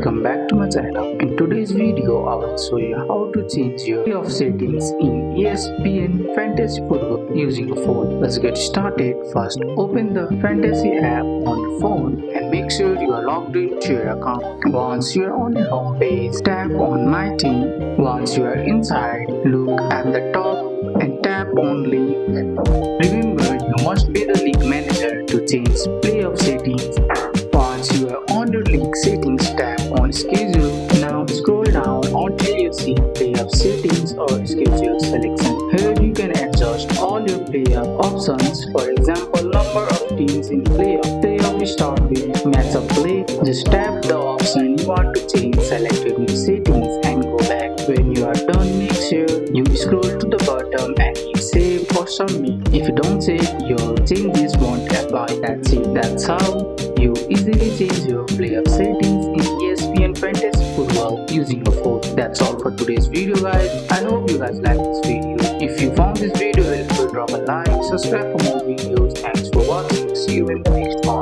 Welcome back to my channel. In today's video, I will show you how to change your playoff settings in ESPN Fantasy Football using a phone. Let's get started. First, open the Fantasy app on your phone and make sure you are logged into your account. Once you are on your home page, tap on My Team. Once you are inside, look at the top and tap on League. Remember, you must be the league manager to change playoff settings. Once you are on your league settings, tap on Schedule. Now scroll down until you see Playoff Settings or Schedule selection. Here you can adjust all your playoff options. For example, number of teams in playoff. Playoff start with matchup play. Just tap the option you want to change, select your new settings and go back. When you are done, make sure you scroll to the bottom and hit save or submit. If you don't save, your changes won't apply. That's it. That's how you easily change your playoff settings in ESPN Fantasy Football using a phone. That's all for today's video, guys. I hope you guys like this video. If you found this video helpful, drop a like, subscribe for more videos. Thanks for watching. See you in the next one.